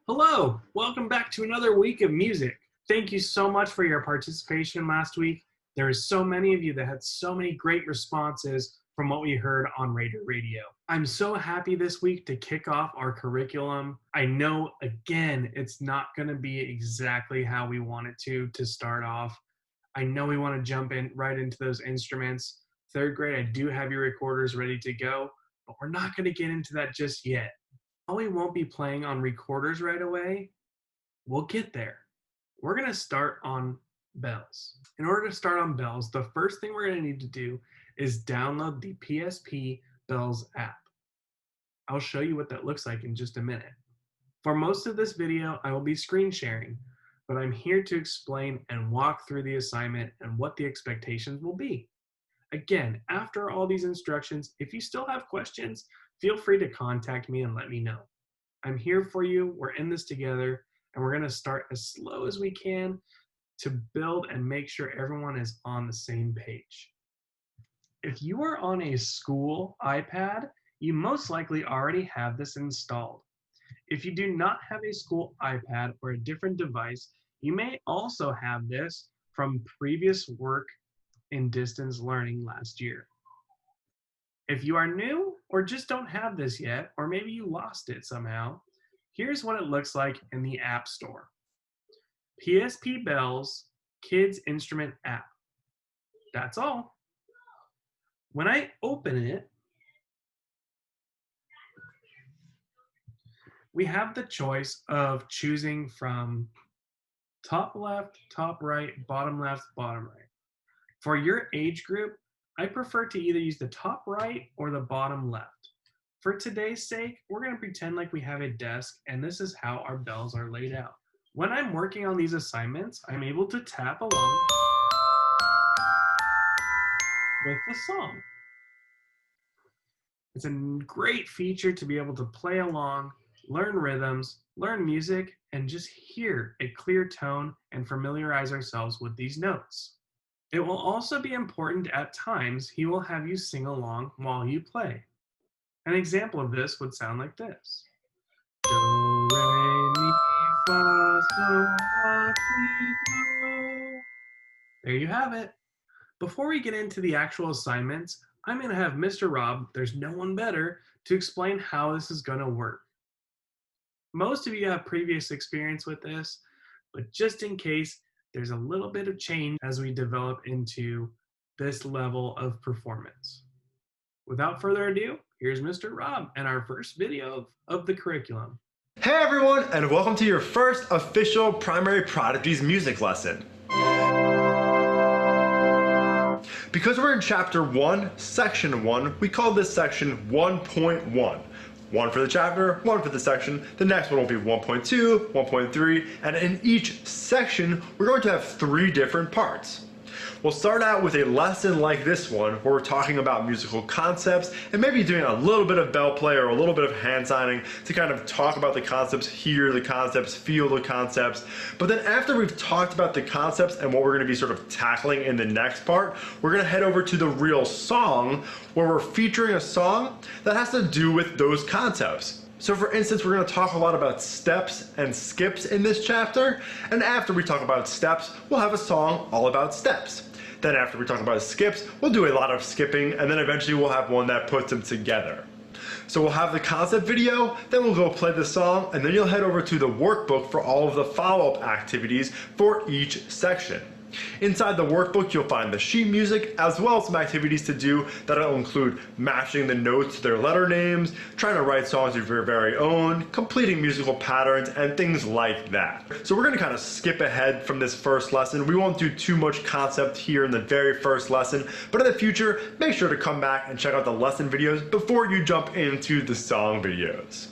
Hello, welcome back to another week of music. Thank you so much for your participation last week. There are so many of you that had so many great responses from what we heard on Raider Radio. I'm so happy this week to kick off our curriculum. I know, again, it's not going to be exactly how we want it to start off. I know we want to jump in right into those instruments. Third grade, I do have your recorders ready to go, but we're not going to get into that just yet. We won't be playing on recorders right away. We'll get there. We're going to start on bells. In order to start on bells, the first thing we're going to need to do is download the PSP Bells app. I'll show you what that looks like in just a minute. For most of this video, I will be screen sharing, but I'm here to explain and walk through the assignment and what the expectations will be. Again, after all these instructions, if you still have questions, feel free to contact me and let me know. I'm here for you. We're in this together, and we're going to start as slow as we can to build and make sure everyone is on the same page. If you are on a school iPad, you most likely already have this installed. If you do not have a school iPad or a different device, you may also have this from previous work in distance learning last year. If you are new or just don't have this yet, or maybe you lost it somehow, here's what it looks like in the App Store. PSP Bells Kids Instrument App. That's all. When I open it, we have the choice of choosing from top left, top right, bottom left, bottom right. For your age group, I prefer to either use the top right or the bottom left. For today's sake, we're going to pretend like we have a desk, and this is how our bells are laid out. When I'm working on these assignments, I'm able to tap along with the song. It's a great feature to be able to play along, learn rhythms, learn music, and just hear a clear tone and familiarize ourselves with these notes. It will also be important at times he will have you sing along while you play. An example of this would sound like this. Do, re, mi, fa, sol, la, si, do. There you have it. Before we get into the actual assignments, I'm going to have Mr. Rob, there's no one better, to explain how this is going to work. Most of you have previous experience with this, but just in case, there's a little bit of change as we develop into this level of performance. Without further ado, here's Mr. Rob and our first video of the curriculum. Hey everyone, and welcome to your first official Primary Prodigies music lesson. Because we're in Chapter 1, Section 1, we call this section 1.1. One for the chapter, one for the section. The next one will be 1.2, 1.3, and in each section, we're going to have 3 different parts. We'll start out with a lesson like this one, where we're talking about musical concepts and maybe doing a little bit of bell play or a little bit of hand signing to kind of talk about the concepts, hear the concepts, feel the concepts. But then after we've talked about the concepts and what we're going to be sort of tackling in the next part, we're going to head over to the real song, where we're featuring a song that has to do with those concepts. So for instance, we're going to talk a lot about steps and skips in this chapter, and after we talk about steps, we'll have a song all about steps. Then after we talk about skips, we'll do a lot of skipping, and then eventually we'll have one that puts them together. So we'll have the concept video, then we'll go play the song, and then you'll head over to the workbook for all of the follow-up activities for each section. Inside the workbook, you'll find the sheet music as well as some activities to do that'll include matching the notes to their letter names, trying to write songs of your very own, completing musical patterns, and things like that. So we're going to kind of skip ahead from this first lesson. We won't do too much concept here in the very first lesson, but in the future, make sure to come back and check out the lesson videos before you jump into the song videos.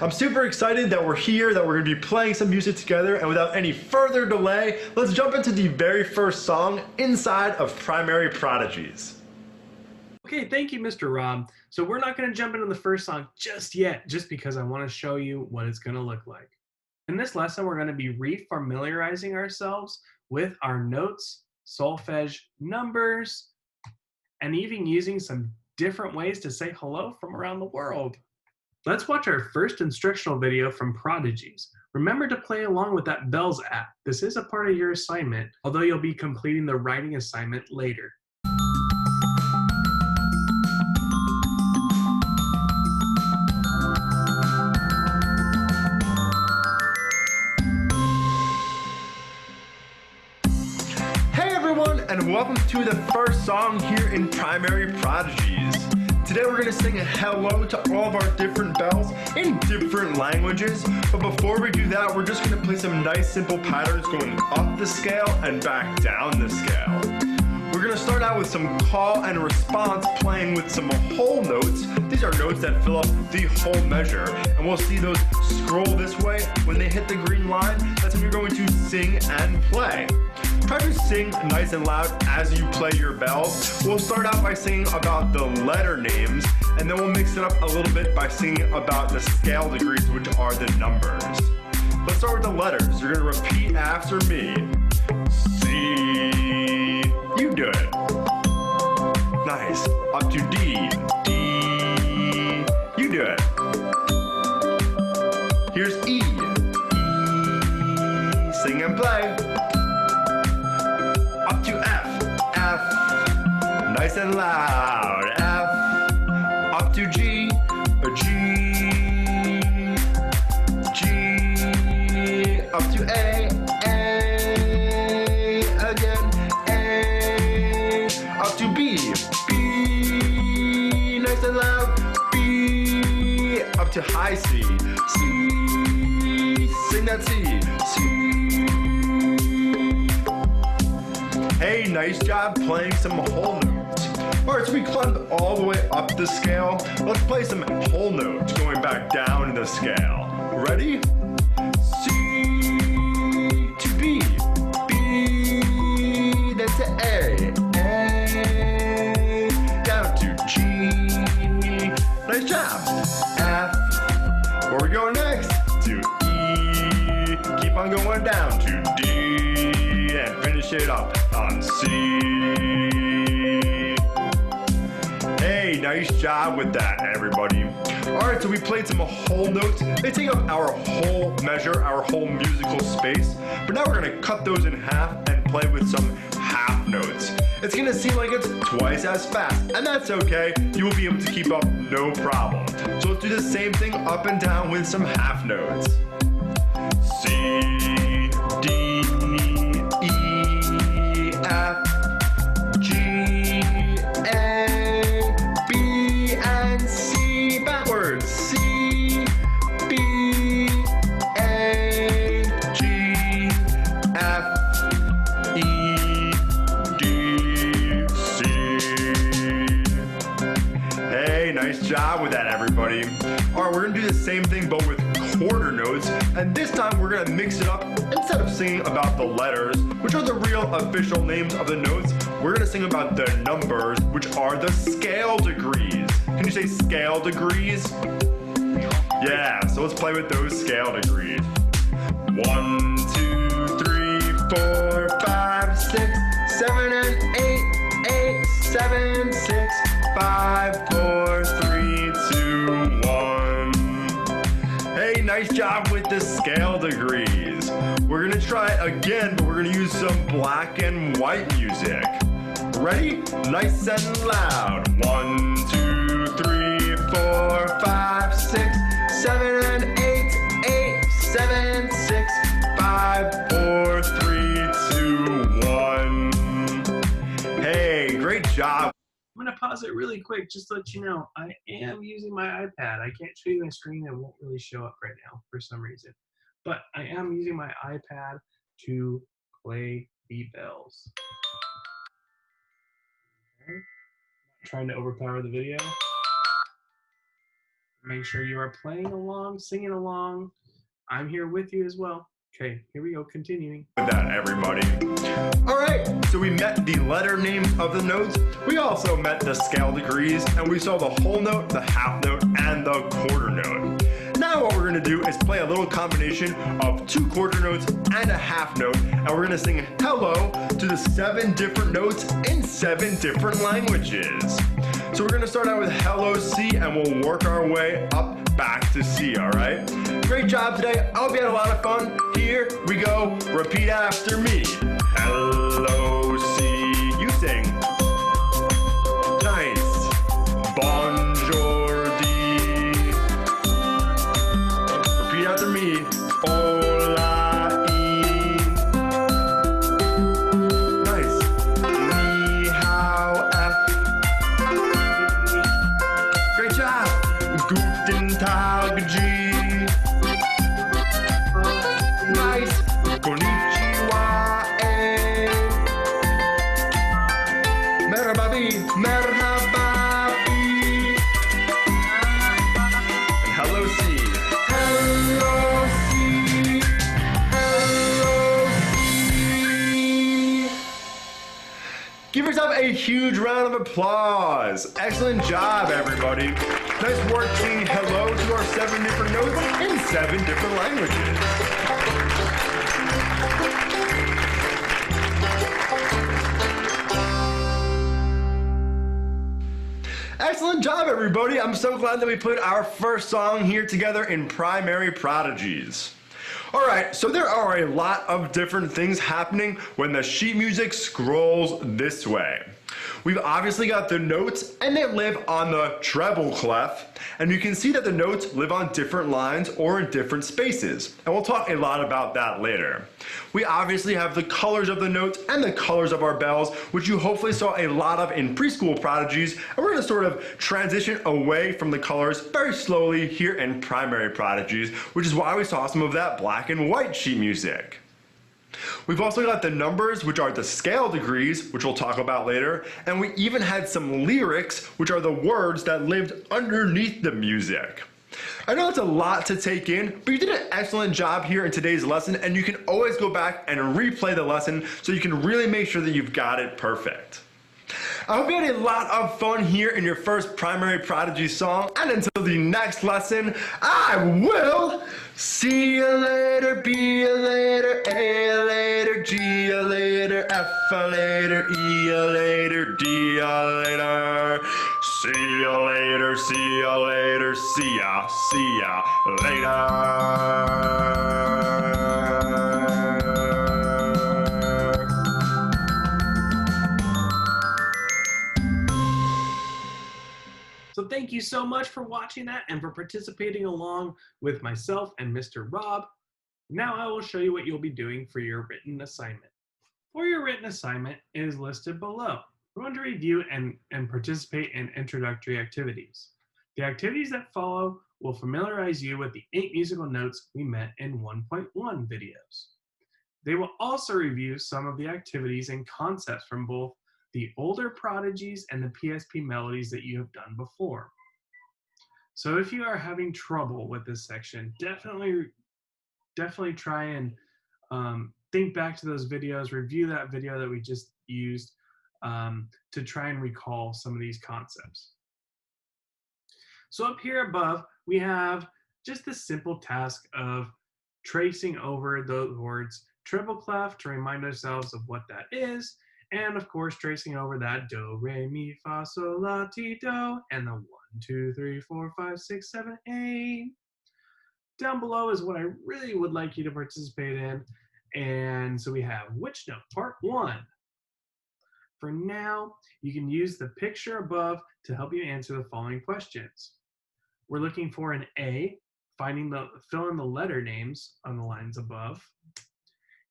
I'm super excited that we're here, that we're going to be playing some music together, and without any further delay, let's jump into the very first song inside of Primary Prodigies. Okay, thank you, Mr. Rob. So we're not going to jump into the first song just yet, just because I want to show you what it's going to look like. In this lesson, we're going to be refamiliarizing ourselves with our notes, solfege, numbers, and even using some different ways to say hello from around the world. Let's watch our first instructional video from Prodigies. Remember to play along with that Bells app. This is a part of your assignment, although you'll be completing the writing assignment later. Hey everyone, and welcome to the first song here in Primary Prodigies. Today we're going to sing a hello to all of our different bells in different languages, but before we do that, we're just going to play some nice simple patterns going up the scale and back down the scale. We're going to start out with some call and response playing with some whole notes. These are notes that fill up the whole measure, and we'll see those scroll this way. When they hit the green line, that's when you're going to sing and play. Try to sing nice and loud as you play your bells. We'll start out by singing about the letter names, and then we'll mix it up a little bit by singing about the scale degrees, which are the numbers. Let's start with the letters. You're going to repeat after me. C. You do it. Nice. Up to D. D. You do it. Here's E. E. Sing and play. Up to F. F. Nice and loud. F. Up to G. G. G. Up to A. A. Again. A. Up to B. B. Nice and loud. B. Up to high C. C. Sing that C. C. Hey, nice job playing some whole notes. Alright, so we climbed all the way up the scale. Let's play some whole notes going back down the scale. Ready? C to B. B. Then to A. A. Down to G. Nice job. F. Where we going next? To E. Keep on going down to D. And finish it up on C. Hey, nice job with that, everybody. Alright, so we played some whole notes. They take up our whole measure, our whole musical space. But now we're going to cut those in half and play with some half notes. It's going to seem like it's twice as fast, and that's okay. You will be able to keep up no problem. So let's do the same thing up and down with some half notes. C, D, E, F, G, A, B, and C. Backwards. C, B, A, G, F, E, D, C. Hey, nice job with that, everybody. Alright, we're going to do the same thing, but with quarter notes, and this time we're going to mix it up. Instead of singing about the letters, which are the real official names of the notes, we're going to sing about the numbers, which are the scale degrees. Can you say scale degrees? Yeah, so let's play with those scale degrees. 1, 2, 3, 4, 5, 6, 7, and 8, 8, 7, 6, 5, 4, 3, 2, 1. Hey, nice job with the scale degrees. We're gonna try it again, but we're gonna use some black and white music. Ready? Nice and loud. 1, 2, 3, 4, 5, 6, 7, and 8, 8, 7, 6, 5, 4, 3, 2, 1. Hey, great job. I'm going to pause it really quick just to let you know I am using my iPad. I can't show you my screen. It won't really show up right now for some reason. But I am using my iPad to play the bells. Okay. Trying to overpower the video. Make sure you are playing along, singing along. I'm here with you as well. Okay, here we go, continuing. With that, everybody. All right, so we met the letter names of the notes. We also met the scale degrees, and we saw the whole note, the half note, and the quarter note. Now what we're gonna do is play a little combination of 2 quarter notes and a half note, and we're gonna sing hello to the 7 different notes in 7 different languages. So we're gonna start out with hello C and we'll work our way up back to C, all right? Great job today. I hope you had a lot of fun. Here we go. Repeat after me. Hello C. You sing. Nice. Bonjour D. Repeat after me. Hola E. Nice. Ni hao F. Great job. Guten Tag G. Nice. Konnichiwa A. Merhaba B. Merhaba B. And hello C. Hello C. Hello C. Give yourself a huge round of applause. Excellent job, everybody. Nice work singing hello to our 7 different notes in 7 different languages. Excellent job, everybody. I'm so glad that we put our first song here together in Primary Prodigies. All right, so there are a lot of different things happening when the sheet music scrolls this way. We've obviously got the notes, and they live on the treble clef, and you can see that the notes live on different lines or in different spaces, and we'll talk a lot about that later. We obviously have the colors of the notes and the colors of our bells, which you hopefully saw a lot of in preschool prodigies, and we're going to sort of transition away from the colors very slowly here in primary prodigies, which is why we saw some of that black and white sheet music. We've also got the numbers, which are the scale degrees, which we'll talk about later, and we even had some lyrics, which are the words that lived underneath the music. I know it's a lot to take in, but you did an excellent job here in today's lesson, and you can always go back and replay the lesson so you can really make sure that you've got it perfect. I hope you had a lot of fun here in your first Primary Prodigy song, and until the next lesson, I will see you later, B you later, A you later, G you later, F you later, E you later, D you later. See you later, see you later, see ya later. So thank you so much for watching that and for participating along with myself and Mr. Rob. Now I will show you what you'll be doing for your written assignment. For your written assignment, it is listed below. We're going to review and participate in introductory activities. The activities that follow will familiarize you with the 8 musical notes we met in 1.1 videos. They will also review some of the activities and concepts from both the older prodigies and the PSP melodies that you have done before. So if you are having trouble with this section, definitely try and think back to those videos, review that video that we just used to try and recall some of these concepts. So up here above, we have just the simple task of tracing over those words treble clef to remind ourselves of what that is, and of course tracing over that do, re, mi, fa, sol, la, ti, do, and the 1, 2, 3, 4, 5, 6, 7, 8. Down below is what I really would like you to participate in. And so we have which note, part 1. For now, you can use the picture above to help you answer the following questions. We're looking for an A, fill in the letter names on the lines above.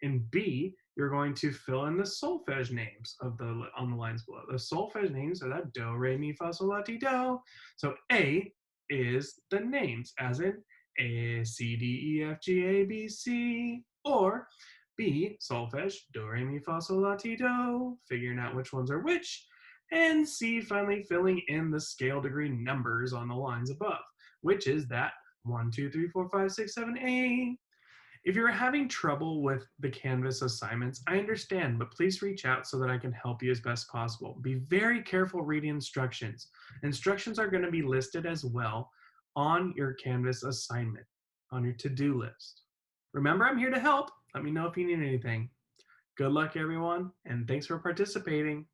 In B, you're going to fill in the solfege names on the lines below. The solfege names are that do, re, mi, fa, sol, la, ti, do. So A is the names, as in A, C, D, E, F, G, A, B, C, or B, solfege, do, re, mi, fa, sol, la, ti, do, figuring out which ones are which, and C, finally filling in the scale degree numbers on the lines above, which is that 1, 2, 3, 4, 5, 6, 7, 8. If you're having trouble with the Canvas assignments, I understand, but please reach out so that I can help you as best possible. Be very careful reading instructions. Instructions are going to be listed as well on your Canvas assignment, on your to-do list. Remember, I'm here to help. Let me know if you need anything. Good luck, everyone, and thanks for participating.